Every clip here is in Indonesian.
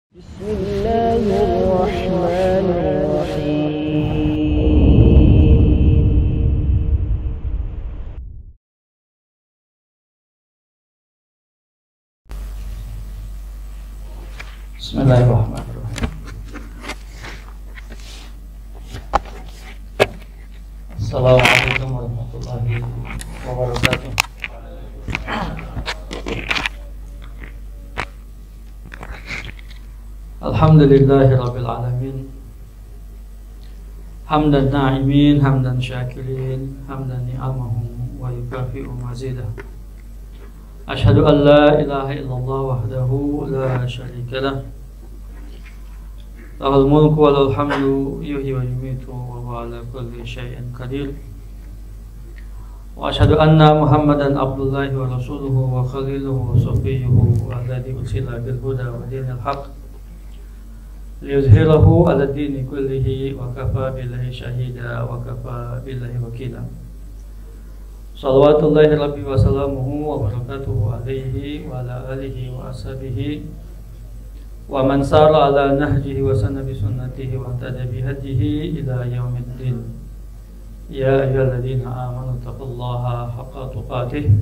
Bismillahirrahmanirrahim. Assalamualaikum warahmatullahi wabarakatuh. Alhamdulillahi rabbil alamin. Hamdan na'imin, hamdan syakirin, hamdan ni'amahu wa yukafi'u mazidah. Ashhadu an la ilaha illallah wahdahu la syarika lah. Lahul mulku wa lahul hamdu yuhyi wa yumitu wa huwa ala kulli syai'in qadir. Wa ashhadu anna Muhammadan abdullahi wa rasuluhu wa khaliluhu wa safiyyuhu alladzi ursila bil huda wa dinil haqq liyuzhirahu 'ala dini kullihi wa kafa billahi shahida wa kafa billahi wakila. Salawatullahi rabbi wa salamuhu wa barakatuhu alaihi wa ala alihi wa ashabihi wa man sara ala nahjihi wa sanna bi sunnatihi wa tada bi hadihi ila yaumiddin. Ya ayyuhalladzina amanu taqullaha haqqa tuqatih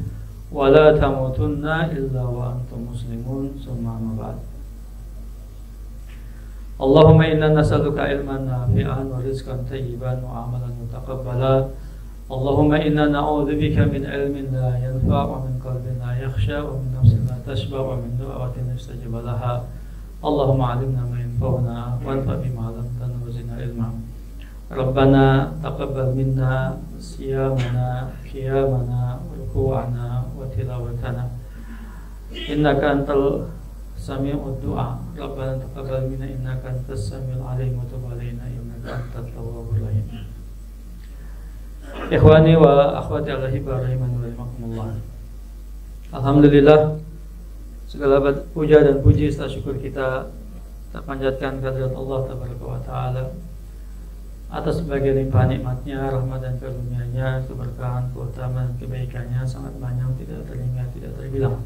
wa la tamutunna illa wa antum muslimun. Summa amma ba'd. Allahumma inna nas'aluka ilman nafi'an wa rizqan thayyiban wa amalan mutaqabbala. Allahumma inna na'udzubika min ilmin la yanfa' wa min qalbin la yakhsha wa min nafsin la tashba' wa min du'atin mustajaba laha. Allahumma 'allimna ma yanfa'una wanfa' bima 'allamtana wa zidna ilma. Rabbana taqabbal minna siyamana, qiyamana, ruku'ana wa tilawatana. Innaka antal sami'ud du'a. Rabbana taqabbal minna innaka antas samiul 'alim wa tub 'alaina innaka antat tawwabur rahim. Ikhwani wa akhwati al-hibah rahimani wa rahimakumullah. Alhamdulillah, segala puja dan puji serta syukur kita panjatkan kehadirat Allah tabaraka wa taala atas sebagai limpahan nikmatnya, rahmat dan karunia-Nya, keberkahan, keutamaan, kebaikannya sangat banyak, tidak terhingga, tidak terbilang.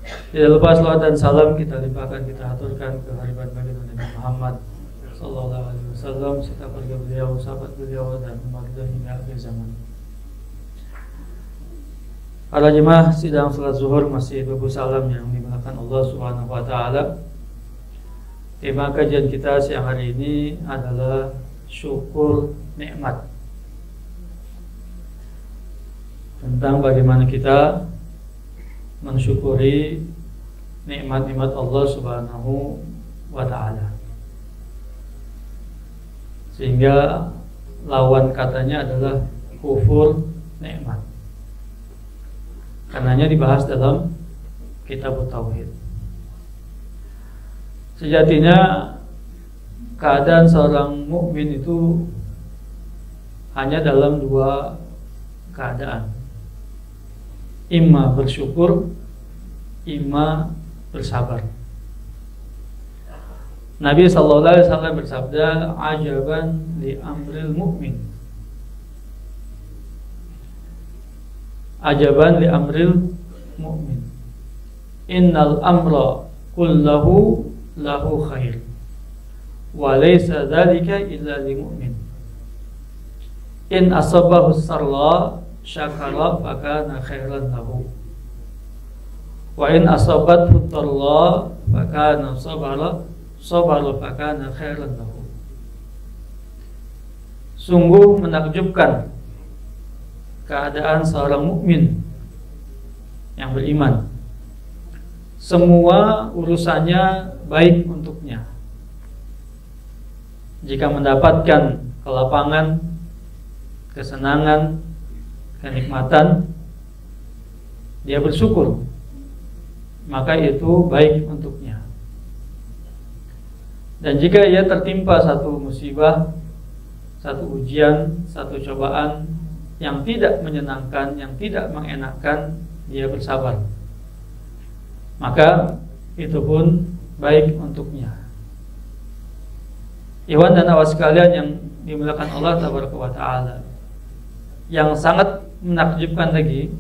Tidak lupa salawat dan salam kita limpahkan, kita aturkan ke haribat baginda Nabi Muhammad sallallahu alaihi wasallam, serta keluarga beliau, sahabat beliau dan umat beliau hingga akhir zaman. Para jemaah sidang salat zuhur masih bebu salam yang dimuliakan Allah Subhanahu wa taala. Tema kajian kita siang hari ini adalah syukur nikmat. Tentang bagaimana kita mensyukuri nikmat-nikmat Allah Subhanahu wa taala. Sehingga lawan katanya adalah kufur nikmat. Karenanya dibahas dalam kitab tauhid. Sejatinya keadaan seorang mukmin itu hanya dalam dua keadaan. Imma bersyukur, imma bersabar. Nabi sallallahu alaihi wasallam bersabda, "Ajaban li amril mu'min." Ajaban li amril mu'min. Innal amra kullahu lahu khair. Wa laysa dzalika illa lil mu'min. In asabahu sarra syakara fakana khairan lahu. Wa in asabathu dharra fakana sabara fakana khairan lahu. Sungguh menakjubkan keadaan seorang mukmin yang beriman. Semua urusannya baik untuknya. Jika mendapatkan kelapangan, kesenangan, kenikmatan, dia bersyukur, maka itu baik untuknya. Dan jika ia tertimpa satu musibah, satu ujian, satu cobaan yang tidak menyenangkan, yang tidak mengenakkan, dia bersabar, maka itu pun baik untuknya. Ikhwan dan akhwat sekalian yang dimuliakan Allah tabaraka wa taala, yang sangat menakjubkan lagi,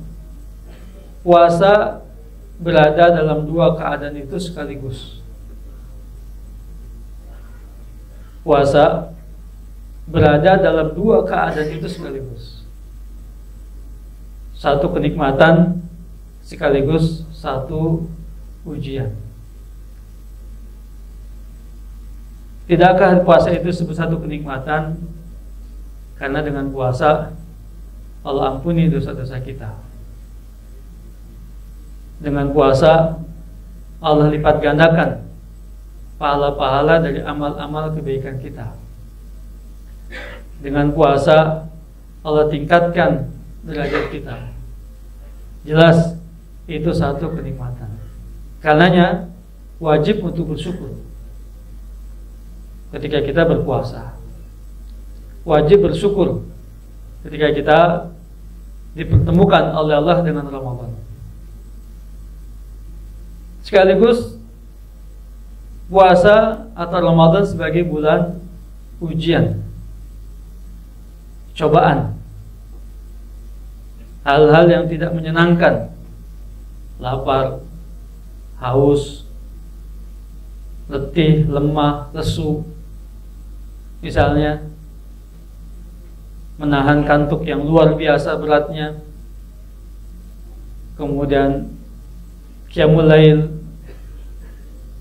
puasa berada dalam dua keadaan itu sekaligus. puasa berada dalam dua keadaan itu sekaligus. Satu kenikmatan sekaligus satu ujian. Tidakkah puasa itu sebut satu kenikmatan? Karena dengan puasa Allah ampuni dosa-dosa kita. Dengan puasa Allah lipat gandakan pahala-pahala dari amal-amal kebaikan kita. Dengan puasa Allah tingkatkan derajat kita. Jelas itu satu kenikmatan. Karenanya wajib untuk bersyukur ketika kita berpuasa. Wajib bersyukur ketika kita dipertemukan oleh Allah dengan Ramadan. Sekaligus puasa atau Ramadan sebagai bulan ujian, cobaan, hal-hal yang tidak menyenangkan, lapar, haus, letih, lemah, lesu, misalnya menahan kantuk yang luar biasa beratnya, kemudian qiyamul lail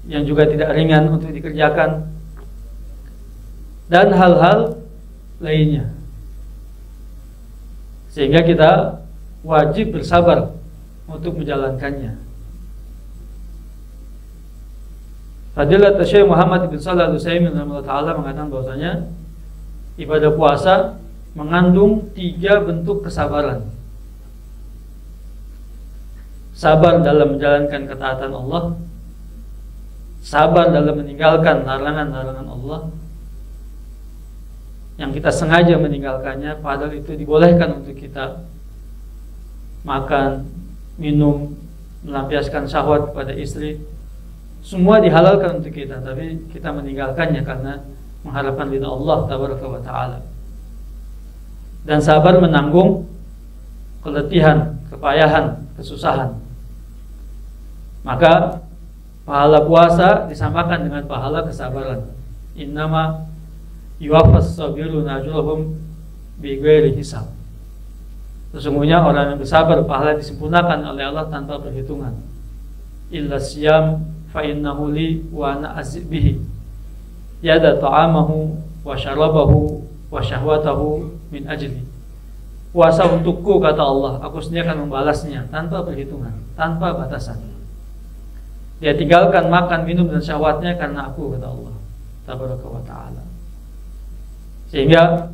yang juga tidak ringan untuk dikerjakan, dan hal-hal lainnya, sehingga kita wajib bersabar untuk menjalankannya. Fadilat Syekh Muhammad bin Shalih Al-Utsaimin rahimahullah mengatakan bahwasanya ibadah puasa mengandung 3 bentuk kesabaran. Sabar dalam menjalankan ketaatan Allah, sabar dalam meninggalkan larangan-larangan Allah yang kita sengaja meninggalkannya, padahal itu dibolehkan untuk kita makan, minum, melampiaskan syahwat kepada istri, semua dihalalkan untuk kita, tapi kita meninggalkannya karena mengharapkan ridha Allah tabaraka wa ta'ala. Dan sabar menanggung keletihan, kepayahan, kesusahan. Maka pahala puasa disamakan dengan pahala kesabaran. Innama yuwaffas sabiruna ajrahum bighairi hisab. Sesungguhnya orang yang bersabar pahala disempurnakan oleh Allah tanpa perhitungan. Illa siyam fa innahu li wa ana azib bihi. Yada ta'amahu wa syarabahu wa syahwatahu min ajli. Puasa untukku, kata Allah, aku sendiri akan membalasnya tanpa perhitungan, tanpa batasan. Dia tinggalkan makan, minum dan syahwatnya karena aku, kata Allah tabaraka wa ta'ala. Sehingga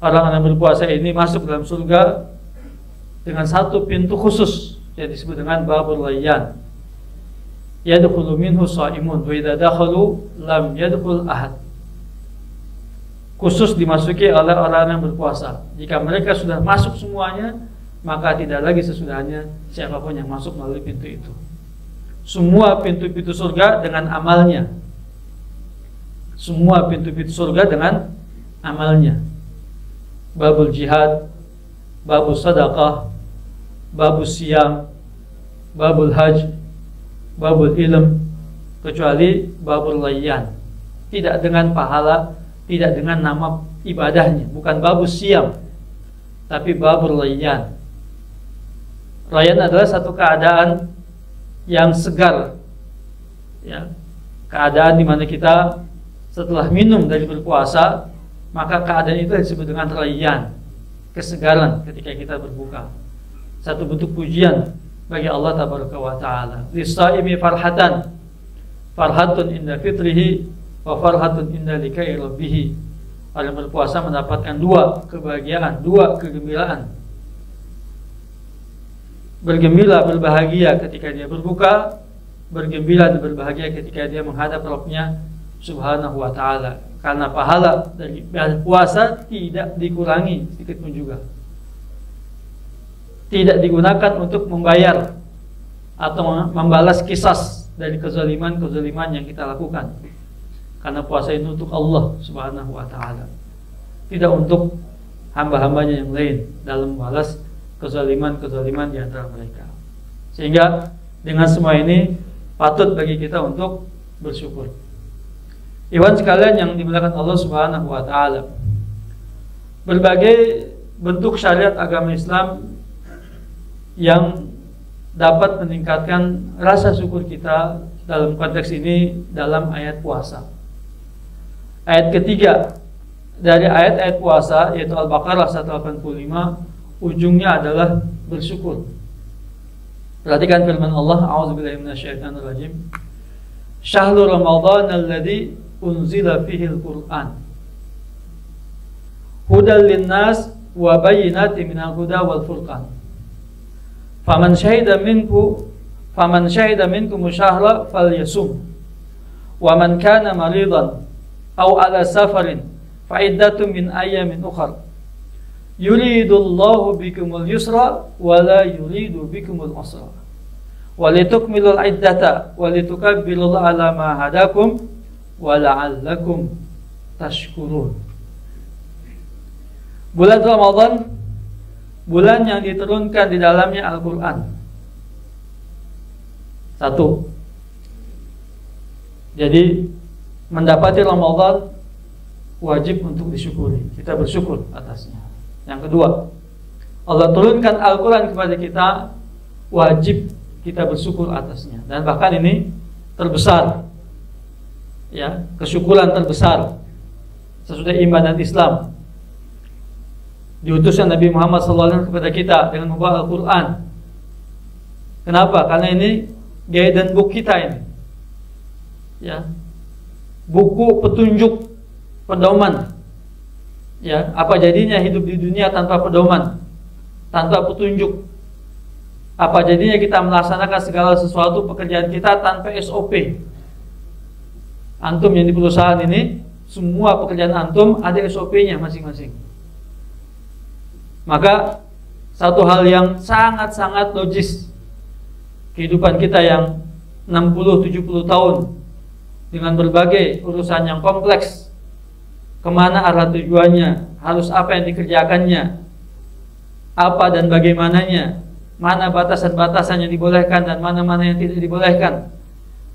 orang-orang yang berpuasa ini masuk dalam surga dengan satu pintu khusus yang disebut dengan babul rayyan. Yadkhulu minhu shaimun wa idza dakhalu lam yadkhul ahad. Khusus dimasuki oleh orang yang berpuasa. Jika mereka sudah masuk semuanya, maka tidak lagi sesudahnya siapapun yang masuk melalui pintu itu. Semua pintu-pintu surga dengan amalnya. Semua pintu-pintu surga dengan amalnya. Babul jihad, babul sadaqah, babul siyam, babul hajj, babul ilm, kecuali babul rayyan. Tidak dengan pahala, tidak dengan nama ibadahnya, bukan babul siyam, tapi babul rayyan. Rayyan adalah satu keadaan yang segar, ya, keadaan di mana kita setelah minum dari berpuasa, maka keadaan itu disebut dengan rayyan, kesegaran ketika kita berbuka. Satu bentuk pujian bagi Allah tabaraka wa ta'ala. Lis-shaimi farhatan, farhatun inda fitrihi wa farhatun inda liqa'i rabbih. Orang berpuasa mendapatkan 2 kebahagiaan, 2 kegembiraan. Bergembira, berbahagia ketika dia berbuka, bergembira dan berbahagia ketika dia menghadap Rabb-Nya subhanahu wa ta'ala. Karena pahala dari puasa tidak dikurangi sedikit pun juga. Tidak digunakan untuk membayar atau membalas kisas dari kezaliman-kezaliman yang kita lakukan. Karena puasa itu untuk Allah subhanahu wa ta'ala, tidak untuk hamba-hambanya yang lain dalam membalas kezaliman-kezaliman di antara mereka. Sehingga dengan semua ini patut bagi kita untuk bersyukur. Ikhwan sekalian yang dimuliakan Allah Subhanahu wa taala. Berbagai bentuk syariat agama Islam yang dapat meningkatkan rasa syukur kita dalam konteks ini dalam ayat puasa. Ayat ketiga dari ayat-ayat puasa yaitu Al-Baqarah 185, ujungnya adalah bersyukur. Perhatikan firman Allah, a'udzubillahi minasyaitonirrajim. Syahrul Ramadan alladzi unzila fihi al-Qur'an hudal linnas wa bayyinatin minal huda wal furqan. Faman syahida minkum syahra falyasum. Wa man kana maridan aw ala safarin fa iddatun min ayyamin ukhra. Yuridullahu bikumul yusra wa la yuridu bikumul usra. Wa litukmilul iddata wa litukabbirullaha ala ma hadakum wa la'allakum tashkurun. Bulan Ramadan, bulan yang diturunkan di dalamnya Al-Quran. Satu. Jadi mendapati Ramadan wajib untuk disyukuri. Kita bersyukur atasnya. Yang kedua, Allah turunkan Al-Quran kepada kita, wajib kita bersyukur atasnya. Dan bahkan ini terbesar, ya, kesyukuran terbesar sesudah iman dan Islam. Diutusnya Nabi Muhammad SAW kepada kita dengan membawa Al-Quran. Kenapa? Karena ini guidance book kita ini, ya, buku petunjuk, pedoman. Ya, apa jadinya hidup di dunia tanpa pedoman, tanpa petunjuk? Apa jadinya kita melaksanakan segala sesuatu pekerjaan kita tanpa SOP? Antum yang di perusahaan ini, semua pekerjaan antum ada SOP-nya masing-masing. Maka satu hal yang sangat-sangat logis, kehidupan kita yang 60-70 tahun dengan berbagai urusan yang kompleks, kemana arah tujuannya, harus apa yang dikerjakannya, apa dan bagaimananya, mana batasan-batasan yang dibolehkan dan mana-mana yang tidak dibolehkan,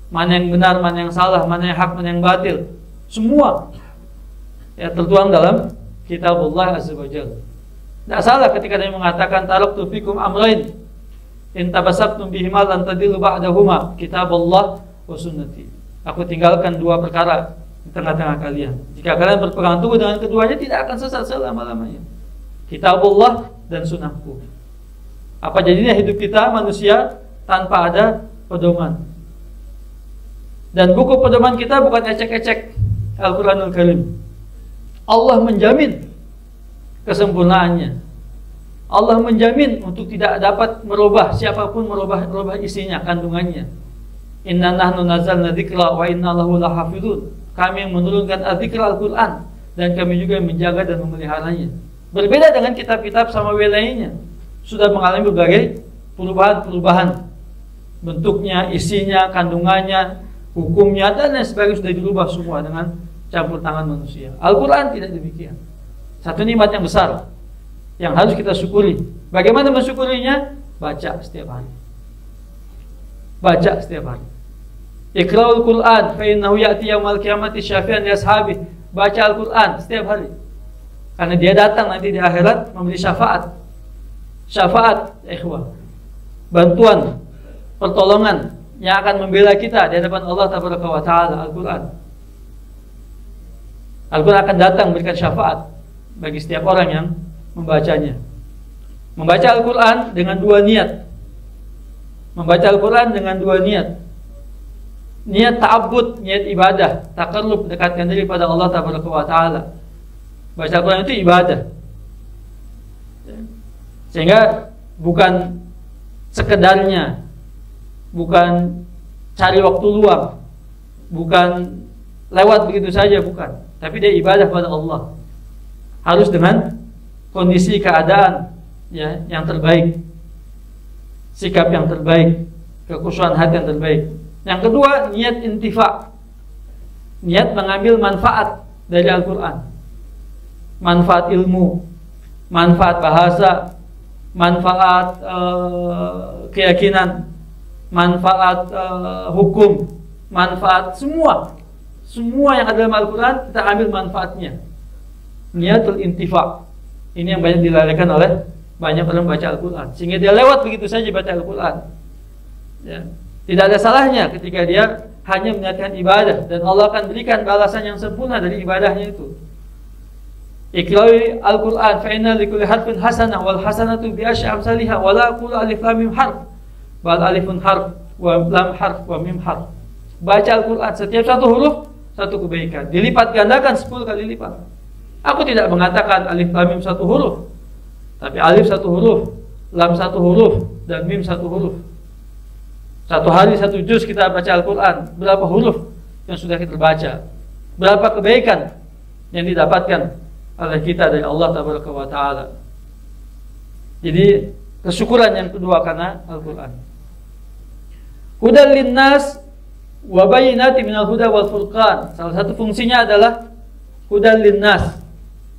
mana yang benar, mana yang salah, mana yang hak, mana yang batil, semua ya tertuang dalam Kitabullah Azza wa Jalla. Tidak salah ketika dia mengatakan taraktu fikum amrain in tabassaktum bihima lan tadillu ba'dahuma, Kitabullah wa sunnati. Aku tinggalkan dua perkara di tengah-tengah kalian. Jika kalian berpegang teguh dengan keduanya, tidak akan sesat selama-lamanya. Kitabullah dan sunnahku. Apa jadinya hidup kita manusia tanpa ada pedoman? Dan buku pedoman kita bukan ecek-ecek Al-Quranul Karim. Allah menjamin kesempurnaannya. Allah menjamin untuk tidak dapat merubah, siapapun merubah isinya, kandungannya. Inna nahnu nazzalna dzikra wa inna lahu lahafizun. Kami yang menurunkan al-dzikra Al-Quran, dan kami juga yang menjaga dan memeliharanya. Berbeda dengan kitab-kitab Samawi lainnya, sudah mengalami berbagai perubahan-perubahan, bentuknya, isinya, kandungannya, hukumnya, dan lain sebagainya sudah dirubah semua dengan campur tangan manusia. Al-Quran tidak demikian. Satu nikmat yang besar yang harus kita syukuri. Bagaimana mensyukurinya? Baca setiap hari. Baca setiap hari. Iqra'ul Quran fa innahu ya'ti yaumal qiyamati syafi'an li ashabi. Baca Al-Quran setiap hari. Karena dia datang nanti di akhirat memberi syafaat. Syafaat, ikhwah. Bantuan, pertolongan yang akan membela kita di hadapan Allah Tabaraka wa Ta'ala. Al-Quran. Al-Quran akan datang memberikan syafaat bagi setiap orang yang membacanya. Membaca Al-Quran dengan dua niat. Membaca Al-Quran dengan dua niat. Niat ta'abbud, niat ibadah, taqarrub, dekatkan diri pada Allah Tabaraka wa Ta'ala. Baca Al-Quran itu ibadah. Sehingga bukan sekedarnya, bukan cari waktu luang, bukan lewat begitu saja, bukan. Tapi dia ibadah pada Allah. Harus dengan kondisi keadaan ya yang terbaik, sikap yang terbaik, kekhusyuan hati yang terbaik. Yang kedua, niat intifa, niat mengambil manfaat dari Al-Quran, manfaat ilmu, manfaat bahasa, manfaat keyakinan, manfaat hukum, manfaat Semua yang ada dalam Al-Quran kita ambil manfaatnya. Niyatul intifa. Ini yang banyak dilalaikan oleh banyak orang baca Al-Quran, sehingga dia lewat begitu saja baca Al-Quran. Ya. Tidak ada salahnya ketika dia hanya meniatkan ibadah, dan Allah akan berikan balasan yang sempurna dari ibadahnya itu. Iqra'i Al-Quran fa inna likulli harfin hasanah wal hasanatu bi asyri amsalihha wa la aqulu alif lam mim harf bal alifun harf wa lam harf wa mim harf. Baca Al-Quran, setiap satu huruf satu kebaikan, dilipat gandakan 10 kali lipat. Aku tidak mengatakan alif lam mim satu huruf, tapi alif satu huruf, lam satu huruf, dan mim satu huruf. Satu hari satu juz kita baca Al-Quran, berapa huruf yang sudah kita baca, berapa kebaikan yang didapatkan oleh kita dari Allah Tabaraka wa Ta'ala. Jadi kesyukuran yang kedua karena Al-Quran. Hudal linnas wa bayyinati minal huda wal furqan. Salah satu fungsinya adalah hudal linnas,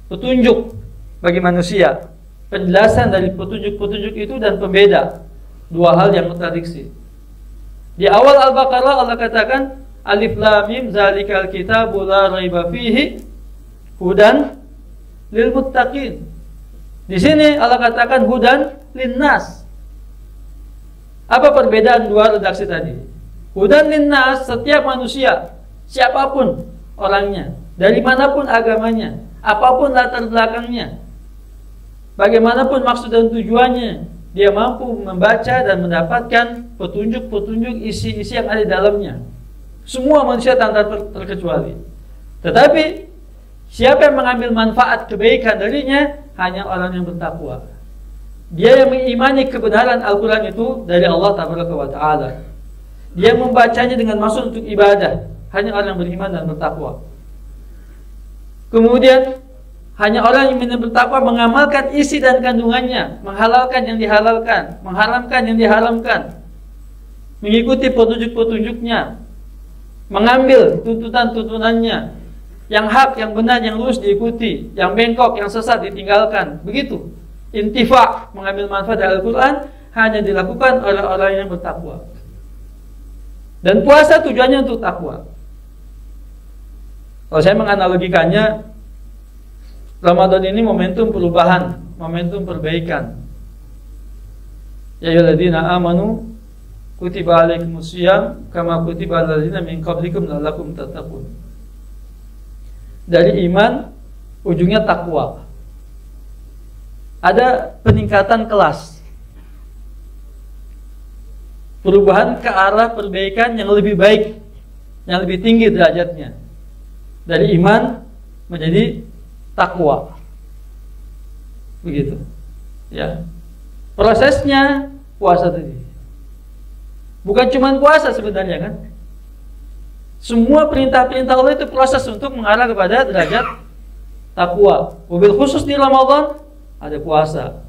petunjuk bagi manusia, penjelasan dari petunjuk-petunjuk itu dan pembeda dua hal yang kontradiksi. Di awal Al-Baqarah Allah katakan alif lam mim zalikal kitabu la raiba fihi hudan lil muttaqin. Di sini Allah katakan hudan linnas. Apa perbedaan dua redaksi tadi? Hudan linnas, setiap manusia, siapapun orangnya, dari manapun agamanya, apapun latar belakangnya, bagaimanapun maksud dan tujuannya, dia mampu membaca dan mendapatkan petunjuk-petunjuk isi-isi yang ada di dalamnya. Semua manusia tanpa terkecuali. Tetapi siapa yang mengambil manfaat kebaikan darinya? Hanya orang yang bertakwa. Dia yang mengimani kebenaran Al-Quran itu dari Allah Tabaraka wa Ta'ala. Dia membacanya dengan maksud untuk ibadah. Hanya orang yang beriman dan bertakwa. Kemudian hanya orang yang bertakwa mengamalkan isi dan kandungannya, menghalalkan yang dihalalkan, mengharamkan yang diharamkan, mengikuti petunjuk-petunjuknya, mengambil tuntutan-tuntunannya, yang hak, yang benar, yang lurus diikuti, yang bengkok, yang sesat ditinggalkan. Begitu. Intifa, mengambil manfaat dari Al-Quran, hanya dilakukan oleh orang yang bertakwa. Dan puasa tujuannya untuk takwa. Kalau saya menganalogikannya, Ramadan ini momentum perubahan, momentum perbaikan. Ya ayyuhalladzina amanu kutiba alaikumusiyam kama kutiba alal ladzina min qablikum la'allakum tattaqun. Dari iman ujungnya takwa. Ada peningkatan kelas. Perubahan ke arah perbaikan yang lebih baik, yang lebih tinggi derajatnya. Dari iman menjadi takwa. Begitu. Ya. Prosesnya puasa tadi. Bukan cuma puasa sebenarnya kan? Semua perintah-perintah Allah itu proses untuk mengarah kepada derajat takwa. Mobil khusus di Ramadan ada puasa,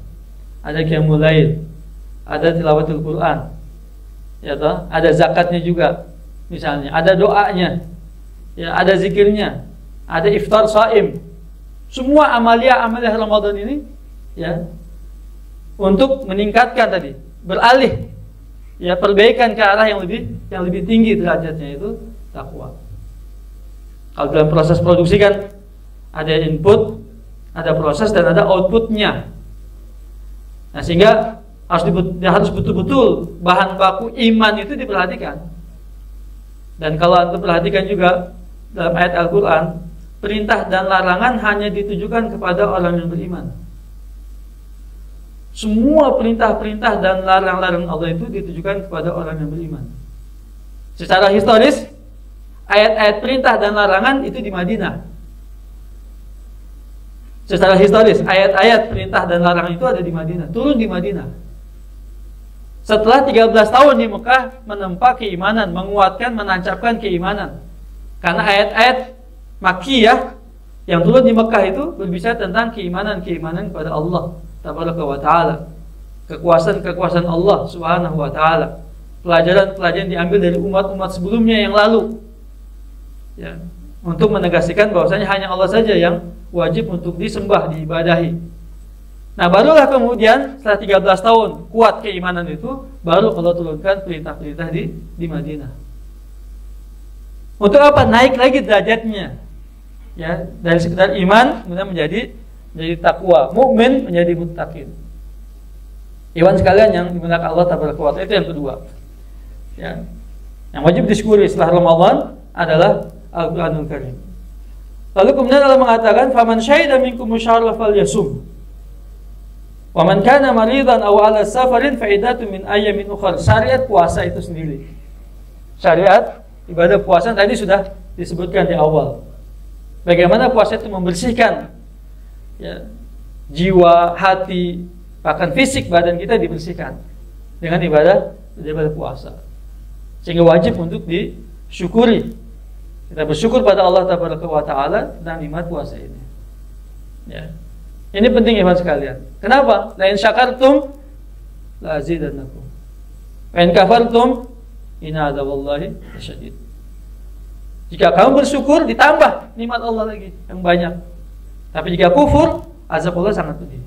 ada qiyamul lail, ada tilawatul Quran. Ya toh, ada zakatnya juga misalnya, ada doanya. Ya, ada zikirnya, ada iftar shaim. Semua amalia Ramadan ini ya untuk meningkatkan tadi, beralih ya perbaikan ke arah yang lebih tinggi derajatnya, itu takwa. Kalau dalam proses produksi kan ada input, ada proses dan ada outputnya. Nah, sehingga harus betul-betul bahan baku iman itu diperhatikan. Dan kalau Anda perhatikan juga dalam ayat Al-Quran, perintah dan larangan hanya ditujukan kepada orang yang beriman. Semua perintah-perintah dan larang-larang Allah itu ditujukan kepada orang yang beriman. Secara historis, ayat-ayat perintah dan larangan itu di Madinah. Secara historis, ayat-ayat perintah dan larangan itu ada di Madinah, turun di Madinah. Setelah 13 tahun di Mekah menempa keimanan, menguatkan, menancapkan keimanan. Karena ayat-ayat Makkiyah yang turun di Mekah itu berbicara tentang keimanan kepada Allah Tabaraka wa Ta'ala, kekuasaan Allah Subhanahu wa Ta'ala. Pelajaran-pelajaran diambil dari umat-umat sebelumnya yang lalu ya, untuk menegaskan bahwasanya hanya Allah saja yang wajib untuk disembah, diibadahi. Nah, barulah kemudian setelah 13 tahun kuat keimanan itu, baru Allah turunkan perintah-perintah di Madinah. Untuk apa? Naik lagi derajatnya. Ya, dari sekedar iman kemudian menjadi takwa, mukmin menjadi muttaqin. Iwan sekalian yang dimuliakan Allah tabaraka wa taala, itu yang kedua. Ya. Yang wajib disyukuri setelah Ramadan adalah Al-Qur'anul Karim. Lalu kemudian Allah mengatakan, "Faman syahida minkum syahra falyasum. Wa man kana maridan aw 'ala safarin fa iddatun min ayyamin ukhra." Syariat puasa itu sendiri. Syariat ibadah puasa tadi sudah disebutkan di awal. Bagaimana puasa itu membersihkan ya, jiwa, hati, bahkan fisik badan kita dibersihkan dengan ibadah puasa. Sehingga wajib untuk disyukuri. Kita bersyukur pada Allah Tabaraka wa Ta'ala tentang nikmat puasa ini. Ya. Ini penting ikhwan sekalian. Kenapa? La in syakartum la azidannakum. Wa in kafartum inna adzaballahi lasyadid. Jika kamu bersyukur ditambah nikmat Allah lagi yang banyak. Tapi jika kufur, azab Allah sangat pedih.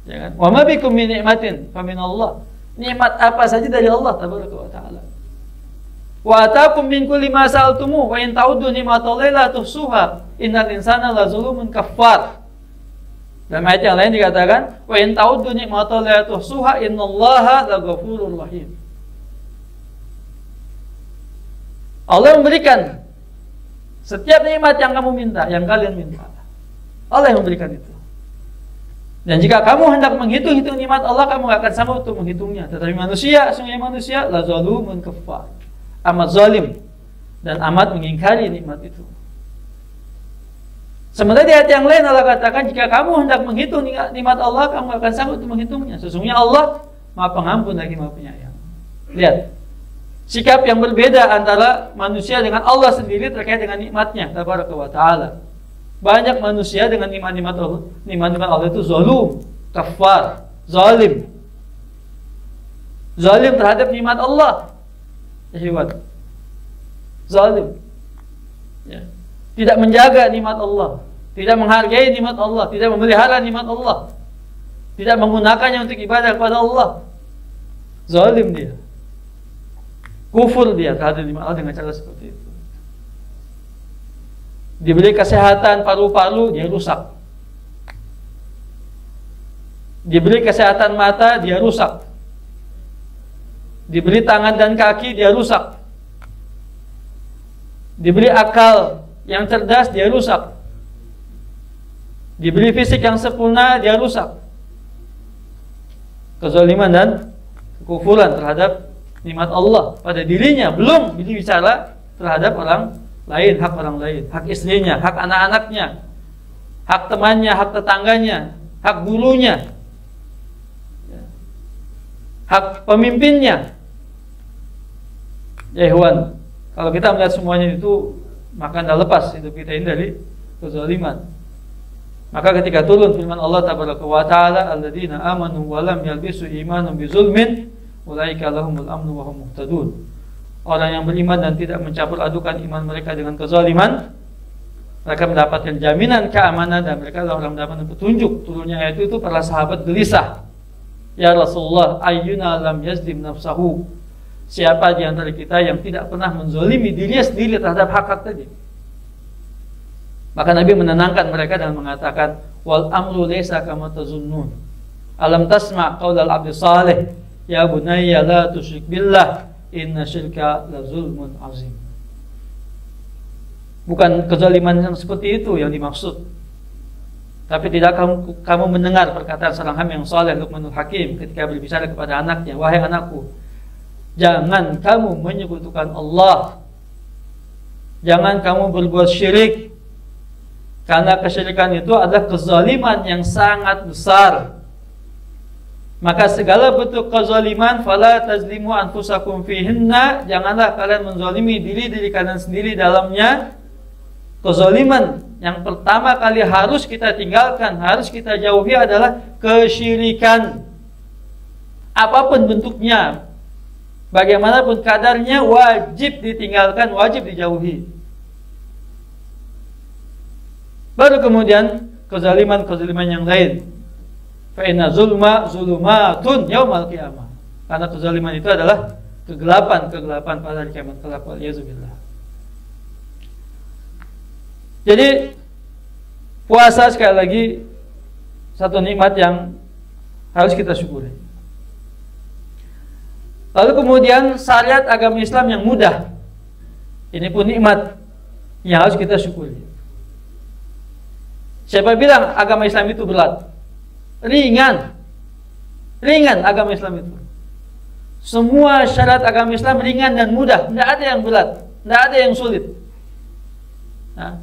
Ya kan? Wa ma bikum min ni'matin fa min Allah. Nikmat apa saja dari Allah Tabaraka wa Ta'ala. Wa ataakum min kulli ma sa'altumu wa in ta'uddu ni'matallahi la tuhsuha innal insana lazulumun kaffar. Dalam ayat yang lain dikatakan wa in ta'uddu ni'matallahi la tuhsuha innallaha laghafurur rahim. Allah memberikan setiap nikmat yang kamu minta, yang kalian minta. Allah yang memberikan itu. Dan jika kamu hendak menghitung-hitung nikmat Allah, kamu gak akan sanggup untuk menghitungnya. Tetapi manusia, sungguh manusia la zalumun kaffar. Amat zalim dan amat mengingkari nikmat itu. Sementara di ayat yang lain Allah katakan, jika kamu hendak menghitung nikmat Allah, kamu akan sanggup untuk menghitungnya. Sesungguhnya Allah Maha Pengampun lagi Maha Penyayang. Lihat sikap yang berbeda antara manusia dengan Allah sendiri terkait dengan nikmatnya Tabaraka wa Ta'ala. Banyak manusia dengan nikmat Allah itu zalum, kafar, zalim. Zalim terhadap nikmat Allah. Hewan zalim ya. Tidak menjaga nikmat Allah, tidak menghargai nikmat Allah, tidak memelihara nikmat Allah, tidak menggunakannya untuk ibadah kepada Allah. Zalim dia, kufur dia terhadap nikmat Allah dengan cara seperti itu. Diberi kesehatan paru-paru, dia rusak. Diberi kesehatan mata, dia rusak. Diberi tangan dan kaki, dia rusak. Diberi akal yang cerdas, dia rusak. Diberi fisik yang sempurna, dia rusak. Kezaliman dan kekufuran terhadap nikmat Allah pada dirinya, belum bicara terhadap orang lain, hak orang lain, hak istrinya, hak anak-anaknya, hak temannya, hak tetangganya, hak gurunya, hak pemimpinnya. Ya ikhwan, kalau kita melihat semuanya itu, maka anda lepas hidup kita ini dari kezaliman. Maka ketika turun firman Allah Tabaraka wa Ta'ala, alladzina amanu wa lam yalbisu imanahum bizulmin ulaika lahumul amnu wa hum muhtadun. Orang yang beriman dan tidak mencampur adukan iman mereka dengan kezaliman, mereka mendapatkan jaminan keamanan dan mereka adalah orang mendapatkan petunjuk. Turunnya ayat itu para sahabat gelisah. Ya Rasulullah, ayyuna lam yazlim nafsahu. Siapa di antara kita yang tidak pernah menzalimi dirinya sendiri terhadap hak-hak tadi? Maka Nabi menenangkan mereka dan mengatakan, wal amru laysa kama tazunnun. Alam tasma' qaulal abdi salih, ya bunayya la tusyrik billah, inna syirka la zulmun azim. Bukan kezaliman yang seperti itu yang dimaksud. Tapi tidak kamu mendengar perkataan seorang hamba yang saleh, Luqmanul Hakim, ketika berbicara kepada anaknya, wahai anakku, jangan kamu menyekutukan Allah, jangan kamu berbuat syirik, karena kesyirikan itu adalah kezaliman yang sangat besar. Maka segala bentuk kezaliman, fala tazlimu anfusakum fihinna, janganlah kalian menzalimi diri kalian sendiri dalamnya. Kezaliman yang pertama kali harus kita tinggalkan, harus kita jauhi adalah kesyirikan. Apapun bentuknya, bagaimanapun kadarnya, wajib ditinggalkan, wajib dijauhi. Baru kemudian kezaliman yang lain. Fa inna zulma zulumatun yaumal qiyamah. Karena kezaliman itu adalah kegelapan pada hari kiamat kelak, waliyadzubillah. Jadi puasa sekali lagi satu nikmat yang harus kita syukuri. Lalu kemudian syariat agama Islam yang mudah. Ini pun nikmat yang harus kita syukuri. Siapa bilang agama Islam itu berat? Ringan. Ringan agama Islam itu. Semua syariat agama Islam ringan dan mudah. Tidak ada yang berat, tidak ada yang sulit. Nah,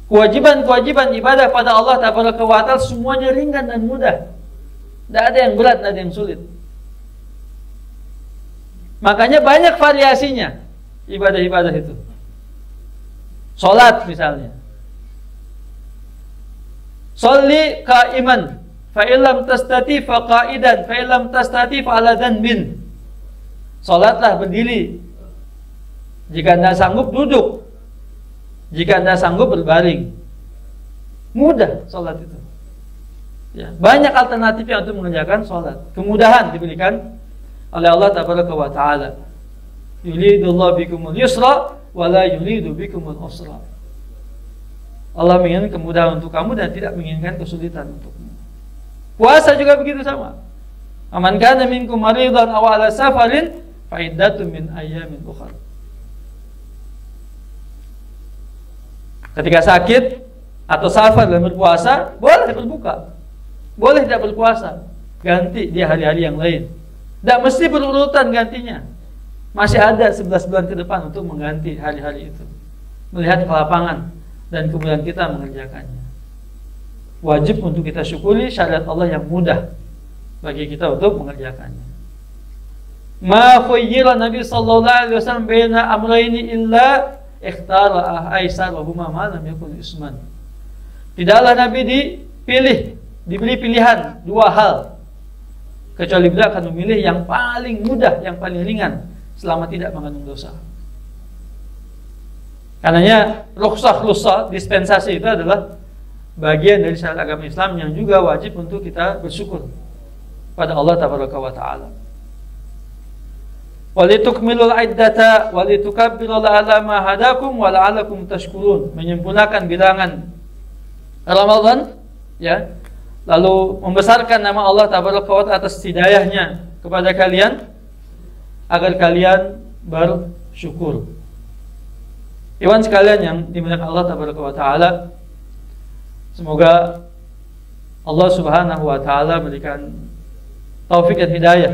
kewajiban-kewajiban ibadah pada Allah Taala semuanya ringan dan mudah. Tidak ada yang berat, tidak ada yang sulit. Makanya banyak variasinya ibadah-ibadah itu. Salat misalnya. Sholli qa'iman, fa illam tastati fa qa'idan, fa illam tastati fa ala dhanbin. Salatlah berdiri. Jika Anda sanggup duduk. Jika Anda sanggup berbaring. Mudah salat itu. Ya, banyak alternatif yang untuk mengerjakan salat. Kemudahan diberikan oleh Allah Taala. Yuridullahu bikumul yusra wa la yuridu bikumul usra. Allah menginginkan kemudahan untuk kamu dan tidak menginginkan kesulitan untukmu. Puasa juga begitu sama. Aman kana minkum maridan aw ala safarin fa iddatun min ayyamin ukhra. Ketika sakit atau safar dan berpuasa, boleh berbuka. Boleh tidak berpuasa, ganti di hari-hari yang lain. Tidak mesti berurutan gantinya. Masih ada 11 bulan ke depan untuk mengganti hari-hari itu. Melihat ke lapangan dan kemudian kita mengerjakannya. Wajib untuk kita syukuri syariat Allah yang mudah bagi kita untuk mengerjakannya. Ma khayyara Nabi sallallahu alaihi wasallam baina amrayni illa ikhtara aisarahuma ma lam yakun isman. Tidaklah Nabi diberi pilihan dua hal, kecuali beliau akan memilih yang paling mudah, yang paling ringan, selama tidak mengandung dosa. Karenanya rukhsah dispensasi itu adalah bagian dari syariat agama Islam yang juga wajib untuk kita bersyukur pada Allah Taala. Walitukmilul iddata walitukabbiru ala ma hadakum wa la'allakum tashkurun. Menyempurnakan bilangan Ramadan, ya. Lalu membesarkan nama Allah Taala atas hidayahnya kepada kalian agar kalian bersyukur. Iwan sekalian yang dimuliakan Allah Taala, semoga Allah Subhanahu wa taala berikan taufik dan hidayah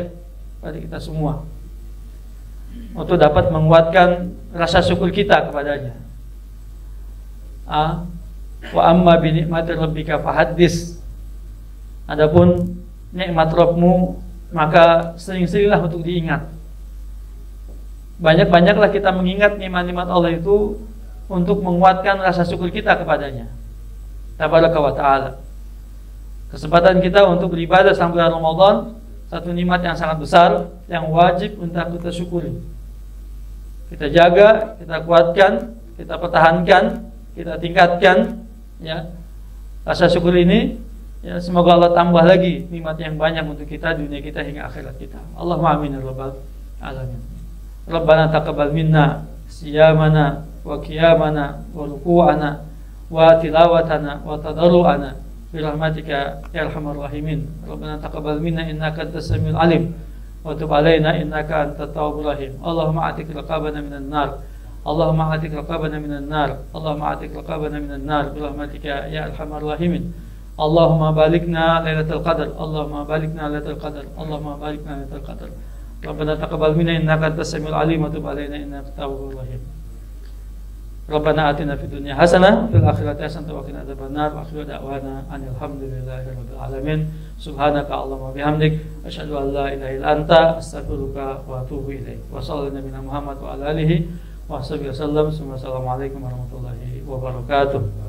pada kita semua untuk dapat menguatkan rasa syukur kita kepadanya. Wa amma bi ni'mati rabbika fahaddis. Adapun nikmat Rabbmu, maka sering-seringlah untuk diingat. Banyak-banyaklah kita mengingat nikmat-nikmat Allah itu untuk menguatkan rasa syukur kita kepadanya Tabaraka wa ta'ala. Kesempatan kita untuk beribadah sampai bulan Ramadan, satu nikmat yang sangat besar yang wajib untuk kita syukuri. Kita jaga, kita kuatkan, kita pertahankan, kita tingkatkan, ya, rasa syukur ini. Ya, semoga Allah tambah lagi nikmat yang banyak untuk kita, dunia kita hingga akhirat kita. Allahumma amin ya rabbal alamin. Rabbana taqabbal minna siyamana wa qiyamana wa ruku'ana wa tilawatana wa tadarru'ana bi rahmatika ya arhamar rahimin. Rabbana taqabbal minna innaka antas samiul alim wa tub alaina innaka antat tawwabur rahim. Allahumma atik raqabana minan nar. Allahumma atik raqabana minan nar. Allahumma atik raqabana minan nar bi rahmatika ya arhamar rahimin. Allahumma balikna lailatul qadar. Allahumma balikna lailatul qadar. Allahumma balikna lailatul qadar. Rabbana taqabbal minna innaka antas samiul alim wa tub alaina innaka tawwabur rahim. Rabbana atina fid dunya hasanah wa fil akhirati hasanah wa qina adzabannar. Wa akhiru da'wana alhamdulillahi rabbil alamin. Subhanaka Allahumma bihamdik asyhadu an la ilaha illa anta astaghfiruka wa atubu ilaik. Wa sallallahu nabiyana Muhammad wa ala alihi wa sahbihi wasallam. Assalamualaikum warahmatullahi wabarakatuh.